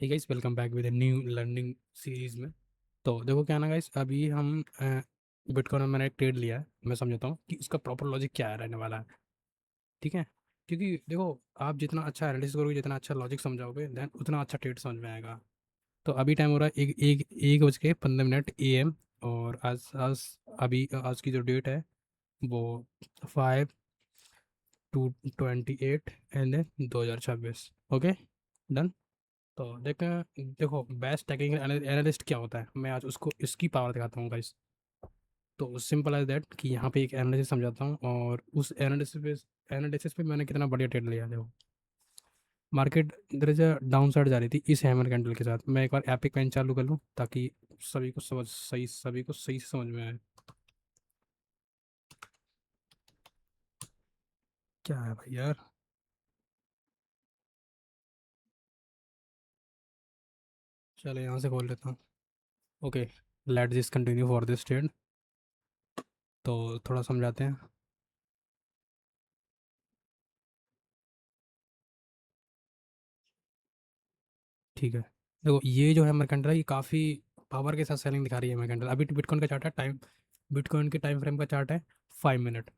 hey guys, welcome back with new learning series में। तो देखो क्या ना गाइस, अभी हम बिटकॉइन में मैंने एक ट्रेड लिया है। मैं समझता हूँ कि उसका प्रॉपर लॉजिक क्या रहने वाला है। ठीक है, क्योंकि देखो, आप जितना अच्छा एनालिसिस करोगे, जितना अच्छा लॉजिक समझाओगे, देन उतना अच्छा ट्रेड समझ में आएगा। तो अभी टाइम हो रहा है एक बज के 15 मिनट AM। और आज की जो डेट है वो 5/2/28 एंड 2026। Okay, done. तो देखो बेस्ट टेक्निकल एनालिस्ट क्या होता है, मैं आज उसको इसकी पावर दिखाता हूँ गाइस। तो सिंपल एज दैट कि यहाँ पे एक एनालिसिस समझाता हूँ, और उस एनालिसिस पे मैंने कितना बढ़िया ट्रेड लिया। देखो, मार्केट इधर से डाउन साइड जा रही थी इस हैमर कैंडल के साथ। मैं एक बार एपिक पेन चालू कर लूँ ताकि सभी को सही से समझ में आए। क्या है भाई यार। चलो यहाँ से खोल लेता हूँ। Okay, let this continue for this trade. तो थोड़ा समझाते हैं। ठीक है, देखो ये जो है मर्केंटल, ये काफ़ी पावर के साथ सेलिंग दिखा रही है मर्केंटल। अभी बिटकॉइन का चार्ट है, बिटकॉइन के टाइम फ्रेम का चार्ट है 5 मिनट।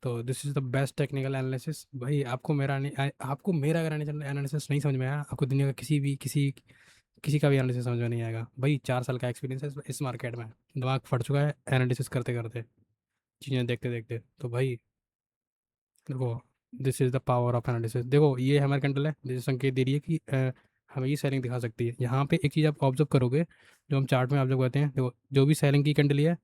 तो this is the best technical analysis. भाई आपको मेरा अगर एनालिसिस नहीं समझ में आया, आपको दुनिया का किसी का भी एनालिसिस समझ में नहीं आएगा। भाई 4 साल का एक्सपीरियंस है इस मार्केट में। दिमाग फट चुका है एनालिसिस करते करते, चीज़ें देखते देखते। तो भाई देखो, this is the power of analysis. देखो ये हमारे कंट्रोल है, जैसे संकेत दे रही है कि हमें ये सेलिंग दिखा सकती है। यहाँ पे एक चीज़ आप ऑब्जर्व करोगे, जो हम चार्ट में ऑब्जर्व करते हैं। देखो, जो भी सेलिंग की कैंडल है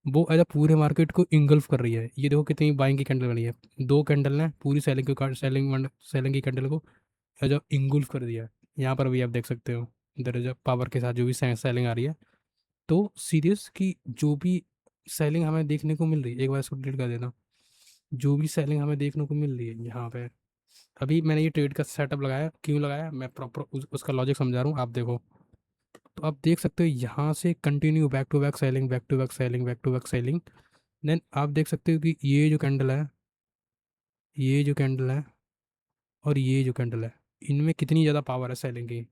वो एज पूरे मार्केट को इंगल्फ कर रही है। ये देखो कितनी बाइंग की कैंडल बनी है। दो कैंडल ने पूरी सेलिंग की कैंडल को एज इंगुल्फ कर दिया है। यहाँ पर भी आप देख सकते हो, इधर जो पावर के साथ जो भी सेलिंग आ रही है। तो सीरियस की जो भी सेलिंग हमें देखने को मिल रही है, एक बार इसको डिलीट कर देता हूँ। जो भी सेलिंग हमें देखने को मिल रही है यहाँ पे, अभी मैंने ये ट्रेड का सेटअप लगाया, क्यों लगाया मैं प्रॉपर उसका लॉजिक समझा रहा हूँ। आप देखो, तो आप देख सकते हो यहाँ से continue back to back selling, back to back selling, back to back selling. Then आप देख सकते हो कि ये जो कैंडल है और ये जो कैंडल है, इनमें कितनी ज़्यादा पावर है सेलिंग की।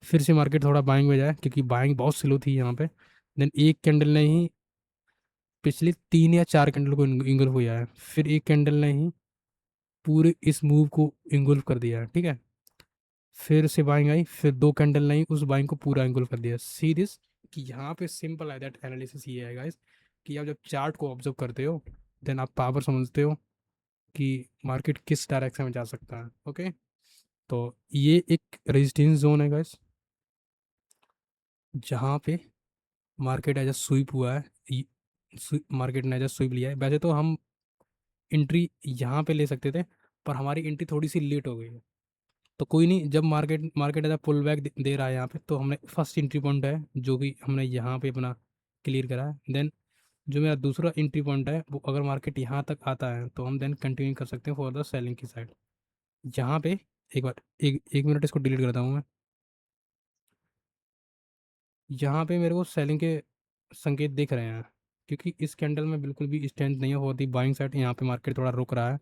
फिर से मार्केट थोड़ा बाइंग में जाए, क्योंकि बाइंग बहुत स्लो थी यहाँ पे। देन एक कैंडल ने ही पिछली 3 या 4 कैंडल को इंगल्फ किया है। फिर एक कैंडल ने ही पूरे इस मूव को इंगल्फ कर दिया है। ठीक है, फिर से बाइंग आई, फिर 2 कैंडल नहीं, उस बाइंग को पूरा एंगल कर दिया। सी दिस कि यहाँ पे सिंपल है दैट एनालिसिस ये है गाइस, कि आप जब चार्ट को ऑब्जर्व करते हो, देन आप पावर समझते हो कि मार्केट किस डायरेक्शन में जा सकता है। ओके, तो ये एक रेजिस्टेंस जोन है गाइस, जहाँ पे मार्केट एज स्वीप हुआ है। मार्केट ने एज स्वीप लिया है। वैसे तो हम एंट्री यहाँ पे ले सकते थे, पर हमारी एंट्री थोड़ी सी लेट हो गई है। तो कोई नहीं, जब मार्केट मार्केट ऐसा पुल बैक दे रहा है यहाँ पे, तो हमने फर्स्ट एंट्री पॉइंट है जो कि हमने यहाँ पे अपना क्लियर करा है। देन जो मेरा दूसरा एंट्री पॉइंट है, वो अगर मार्केट यहाँ तक आता है तो हम देन कंटिन्यू कर सकते हैं फॉर द सेलिंग की साइड। यहाँ पे एक बार एक मिनट इसको डिलीट करता हूँ मैं। यहाँ पे मेरे को सेलिंग के संकेत दिख रहे हैं, क्योंकि इस कैंडल में बिल्कुल भी स्ट्रेंथ नहीं है फॉर दी बाइंग साइड। यहाँ पे मार्केट थोड़ा रुक रहा है,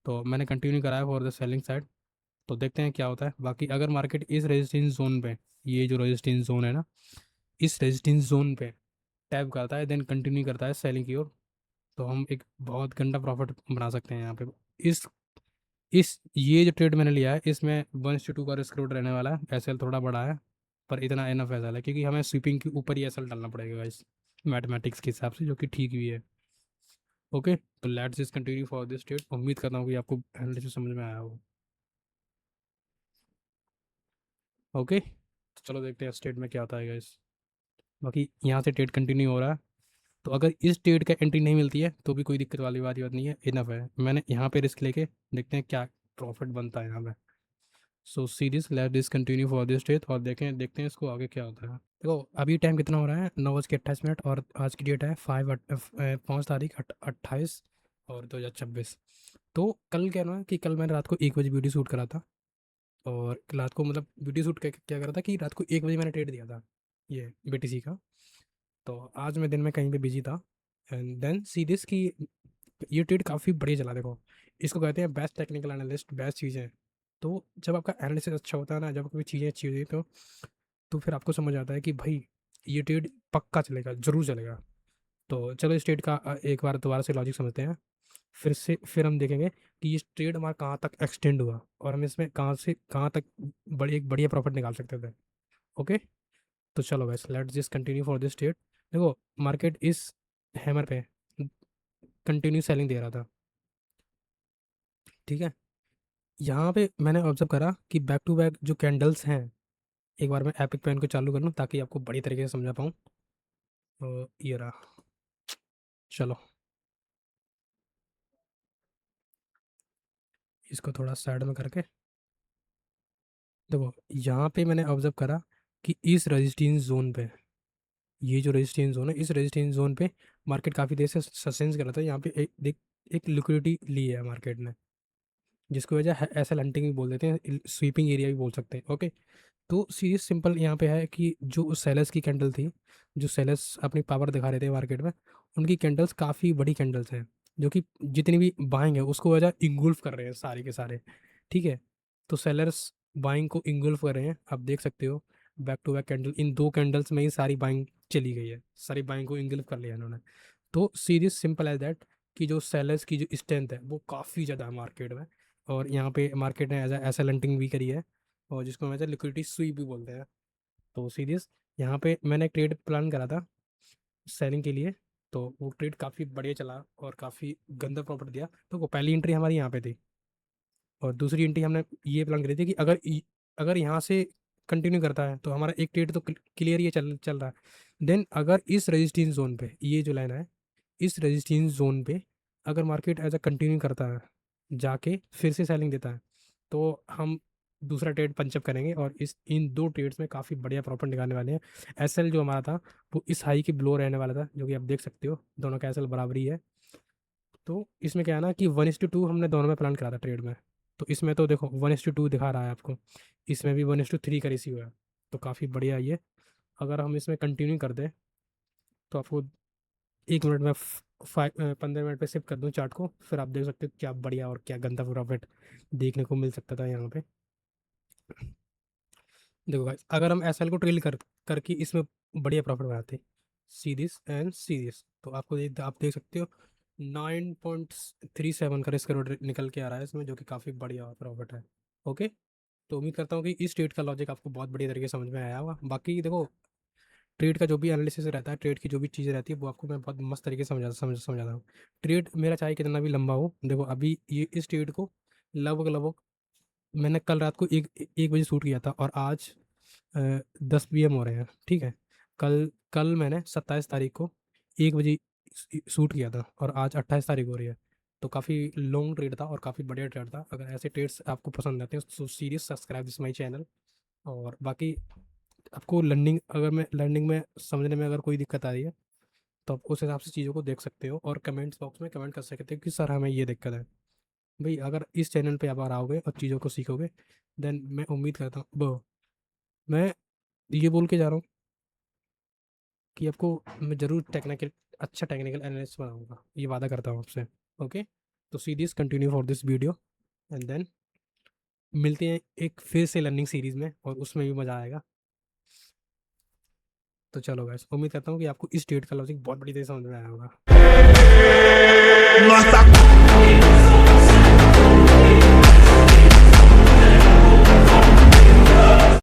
तो मैंने कंटिन्यू करा है फॉर द सेलिंग साइड। तो देखते हैं क्या होता है। बाकी अगर मार्केट इस रेजिस्टेंस जोन पे, ये जो रेजिस्टेंस जोन है ना, इस रेजिस्टेंस जोन पे टैप करता है, देन कंटिन्यू करता है सेलिंग की ओर, तो हम एक बहुत गंदा प्रॉफिट बना सकते हैं यहाँ पे। इस ये जो ट्रेड मैंने लिया है, इसमें 1:2 का रिस्क रेवॉर्ड रहने वाला है। एसएल थोड़ा बड़ा है, पर इतना इनफ एसएल है, क्योंकि हमें स्वीपिंग के ऊपर ही एसएल डालना पड़ेगा इस मैथमेटिक्स के हिसाब से, जो कि ठीक भी है। ओके, तो let's just continue for this trade. उम्मीद करता हूँ कि आपको एनालिसिस समझ में आया हो। ओके, तो चलो देखते हैं स्टेट में क्या होता है गाइस। बाकी यहाँ से ट्रेड कंटिन्यू हो रहा है। तो अगर इस ट्रेड का एंट्री नहीं मिलती है तो भी कोई दिक्कत वाली बात नहीं है, इनफ है। मैंने यहाँ पे रिस्क लेके देखते हैं क्या प्रॉफिट बनता है यहाँ पे। सो series let this continue for this trade, और देखते हैं इसको आगे क्या होता है। देखो अभी टाइम कितना हो रहा है, 9:28, और आज की डेट है 5 तारीख और 2026। तो कल क्या ना, कि कल मैंने रात को 1 बजे वीडियो शूट करा था। और रात को मतलब वीडियो शूट क्या करा था कि रात को 1 बजे मैंने ट्रेड दिया था, ये BTC का। तो आज मैं दिन में कहीं पे बिजी था, एंड देन सी दिस की ये ट्रेड काफ़ी बढ़िया चला। देखो, इसको कहते हैं बेस्ट टेक्निकल एनालिस्ट, बेस्ट चीज़ें। तो जब आपका एनालिसिस अच्छा होता है ना, जब कोई चीज़ें अच्छी होती है तो फिर आपको समझ आता है कि भाई ये ट्रेड पक्का चलेगा, ज़रूर चलेगा। तो चलो इस ट्रेड का एक बार दोबारा से लॉजिक समझते हैं। फिर हम देखेंगे कि ये ट्रेड हमारा कहाँ तक एक्सटेंड हुआ और हम इसमें कहाँ से कहाँ तक एक बढ़िया प्रॉफिट निकाल सकते थे। ओके, तो चलो guys let's just continue for this trade. देखो मार्केट इस हैमर पे कंटिन्यू सेलिंग दे रहा था, ठीक है। यहाँ पे मैंने ऑब्जर्व करा कि बैक टू बैक जो कैंडल्स हैं, एक बार मैं एपिक पेन को चालू कर लूँ ताकि आपको बड़ी तरीके से समझा पाऊँ। ये रहा, चलो इसको थोड़ा साइड में करके देखो, यहाँ पे मैंने ऑब्जर्व करा कि इस रेजिस्टेंस जोन पे, ये जो रेजिस्टेंस जोन है, इस रेजिस्टेंस जोन पे मार्केट काफ़ी देर से सस्टेंस कर रहा था। यहाँ पे एक लिक्विडिटी ली है मार्केट ने, जिसकी वजह एसएल हंटिंग भी बोल देते हैं, स्वीपिंग एरिया भी बोल सकते हैं। ओके, तो सीरीज सिंपल यहाँ पे है कि जो सेलर्स की कैंडल थी, जो सेलर्स अपनी पावर दिखा रहे थे मार्केट में, उनकी कैंडल्स काफ़ी बड़ी कैंडल्स हैं, जो कि जितनी भी बाइंग है उसको वजह इंगुल्फ कर रहे हैं सारे के सारे, ठीक है। तो सेलर्स बाइंग को इंगुल्फ कर रहे हैं, आप देख सकते हो बैक टू बैक कैंडल, इन दो कैंडल्स में ही सारी बाइंग चली गई है, सारी बाइंग को इंगुल्फ कर लिया इन्होंने। तो सीरीज सिंपल एज दैट कि जो सेलर्स की जो स्ट्रेंथ है वो काफ़ी ज़्यादा है मार्केट में, और यहाँ पे मार्केट ने एज एस लेंटिंग भी करी है, और जिसको हम ऐसे लिक्विडिटी स्वीप भी बोलते हैं। तो सीरीज यहाँ पे मैंने एक ट्रेड प्लान करा था सेलिंग के लिए, तो वो ट्रेड काफ़ी बढ़िया चला और काफ़ी गंदा प्रॉफिट दिया। तो वो पहली एंट्री हमारी यहाँ पे थी, और दूसरी एंट्री हमने ये प्लान करी थी कि अगर यहाँ से कंटिन्यू करता है तो हमारा एक ट्रेड तो क्लियर ये चल चल रहा है। देन अगर इस रेजिस्टेंस जोन पे, ये जो लाइन है, इस रेजिस्टेंस जोन पे अगर मार्केट एज अ कंटिन्यू करता है, जाके फिर से सेलिंग देता है, तो हम दूसरा ट्रेड पंचअप करेंगे और इस इन दो ट्रेड्स में काफ़ी बढ़िया प्रॉफिट निकालने वाले हैं। एसएल जो हमारा था वो इस हाई की ब्लो रहने वाला था, जो कि आप देख सकते हो दोनों का एसएल बराबरी है। तो इसमें क्या है ना कि 1:2 हमने दोनों में प्लान करा था ट्रेड में। तो इसमें तो देखो 1:2 दिखा रहा है आपको, इसमें भी 1:3 का रेशियो है, तो काफ़ी बढ़िया है ये। अगर हम इसमें कंटिन्यू कर दें तो आपको 1 मिनट में 15 मिनट पे शिफ्ट कर दूँ चार्ट को, फिर आप देख सकते हो क्या बढ़िया और क्या गंदा प्रॉफिट देखने को मिल सकता था यहाँ पे। देखो गाइस, अगर हम एसएल को ट्रेल करके इसमें बढ़िया प्रॉफिट बनाते, सीरीज एंड सीरीज, तो आप देख सकते हो 9.37 का रिस्क रिवॉर्ड निकल के आ रहा है इसमें, जो कि काफ़ी बढ़िया प्रॉफिट है। ओके, तो उम्मीद करता हूँ कि इस ट्रेड का लॉजिक आपको बहुत बढ़िया तरीके से समझ में आया होगा। बाकी देखो ट्रेड का जो भी एनालिसिस रहता है, ट्रेड की जो भी चीज़ें रहती है, वो आपको मैं बहुत मस्त तरीके से समझाता हूँ। ट्रेड मेरा चाहे कितना भी लंबा हो, देखो अभी ये इस ट्रेड को लगभग लगभग मैंने कल रात को 1 बजे शूट किया था, और आज 10 PM हो रहे हैं, ठीक है। कल कल मैंने 27 तारीख को 1 बजे शूट किया था, और आज 28 तारीख हो रही है। तो काफ़ी लॉन्ग ट्रेड था और काफ़ी बढ़िया ट्रेड था। अगर ऐसे ट्रेड्स आपको पसंद आते हैं तो series subscribe this my channel. और बाकी आपको लर्निंग में समझने में अगर कोई दिक्कत आ रही है, तो आप उस हिसाब से चीज़ों को देख सकते हो और कमेंट्स बॉक्स में कमेंट कर सकते हो कि सर हमें ये दिक्कत है। भाई अगर इस चैनल पे आप आओगे और चीज़ों को सीखोगे, देन मैं उम्मीद करता हूँ मैं ये बोल के जा रहा हूँ कि आपको मैं ज़रूर टेक्निकल एनालिस्ट बनाऊंगा, ये वादा करता हूँ आपसे। ओके, तो see this continue for this video, and then मिलते हैं एक फिर से लर्निंग सीरीज़ में, और उसमें भी मज़ा आएगा। तो चलो गाइस, उम्मीद करता हूँ कि आपको इस डेट का लॉजिक बहुत बड़ी तरह से समझ में आया होगा।